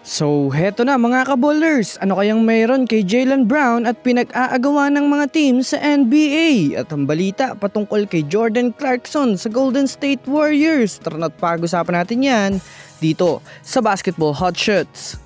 So heto na mga kaballers, ano kayang mayroon kay Jaylen Brown at pinag-aagawa ng mga team sa NBA? At ang balita patungkol kay Jordan Clarkson sa Golden State Warriors. Tara na't pag-usapan natin yan dito sa Basketball Hot Shots.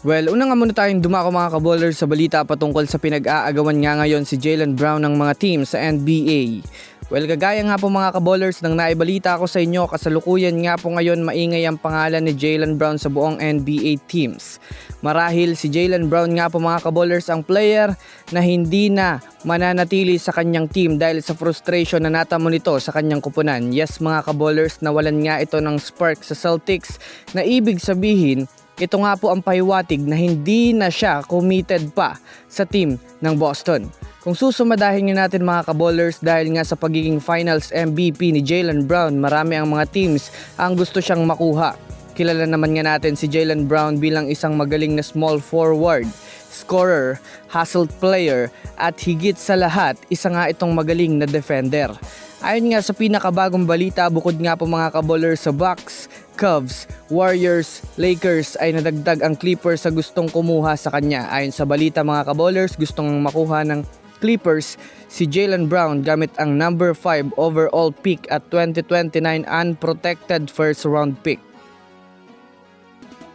Well, una nga muna tayong dumako mga kaballers sa balita patungkol sa pinag-aagawan nga ngayon si Jaylen Brown ng mga team sa NBA. Well, kagaya nga po mga kaballers nang naibalita ko sa inyo, kasalukuyan nga po ngayon maingay ang pangalan ni Jaylen Brown sa buong NBA teams. Marahil si Jaylen Brown nga po mga kaballers ang player na hindi na mananatili sa kanyang team dahil sa frustration na natamo nito sa kanyang kupunan. Yes mga kaballers, nawalan nga ito ng spark sa Celtics na ibig sabihin ito nga po ang pahiwatig na hindi na siya committed pa sa team ng Boston. Kung susumadahin nyo natin mga kaballers, dahil nga sa pagiging finals MVP ni Jaylen Brown, marami ang mga teams ang gusto siyang makuha. Kilala naman nga natin si Jaylen Brown bilang isang magaling na small forward, scorer, hustle player at higit sa lahat, isa nga itong magaling na defender. Ayon nga sa pinakabagong balita, bukod nga po mga kaballers sa Bucks, Cavs, Warriors, Lakers ay nadagdag ang Clippers sa gustong kumuha sa kanya. Ayon sa balita mga kaballers, gustong makuha ng Clippers si Jaylen Brown gamit ang number 5 overall pick at 2029 unprotected first round pick.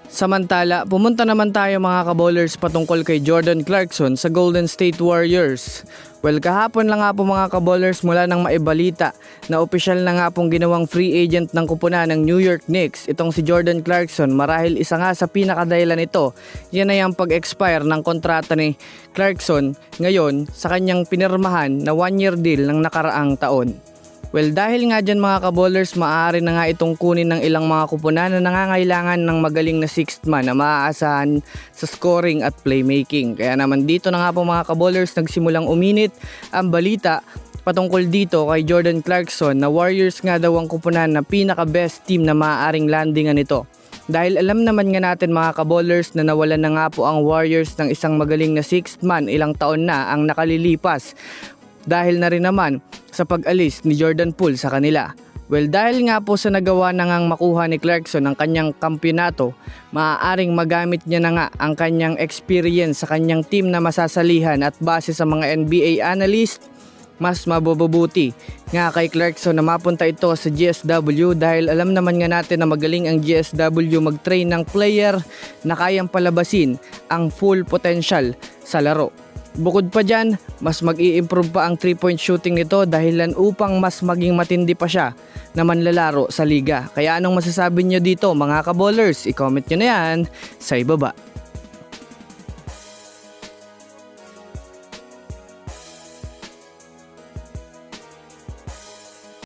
Samantala, pumunta naman tayo mga kaballers patungkol kay Jordan Clarkson sa Golden State Warriors. Well, kahapon lang nga po mga kaballers mula nang maibalita na opisyal na nga pong ginawang free agent ng kupunan ng New York Knicks itong si Jordan Clarkson. Marahil isa nga sa pinakadahilan nito, yan ay ang pag-expire ng kontrata ni Clarkson ngayon sa kanyang pinirmahan na 1-year deal ng nakaraang taon. Well, dahil nga dyan mga kaballers, maaari na nga itong kunin ng ilang mga kupunan na nangangailangan ng magaling na sixth man na maaasahan sa scoring at playmaking. Kaya naman dito na nga po mga kaballers, nagsimulang uminit ang balita patungkol dito kay Jordan Clarkson na Warriors nga daw ang kupunan na pinaka-best team na maaaring landingan nito. Dahil alam naman nga natin mga kaballers na nawalan na nga po ang Warriors ng isang magaling na sixth man, ilang taon na ang nakalilipas. Dahil na rin naman sa pag-alis ni Jordan Poole sa kanila. Well, dahil nga po sa nagawa na ngang makuha ni Clarkson ang kanyang kampyonato, maaaring magamit niya na nga ang kanyang experience sa kanyang team na masasalihan at base sa mga NBA analyst, mas mabubuti nga kay Clarkson na mapunta ito sa GSW dahil alam naman nga natin na magaling ang GSW mag-train ng player na kayang palabasin ang full potential sa laro. Bukod pa dyan, mas mag-i-improve pa ang 3-point shooting nito dahilan upang mas maging matindi pa siya na manlalaro sa liga. Kaya anong masasabi nyo dito mga kaballers? I-comment nyo na yan sa ibaba.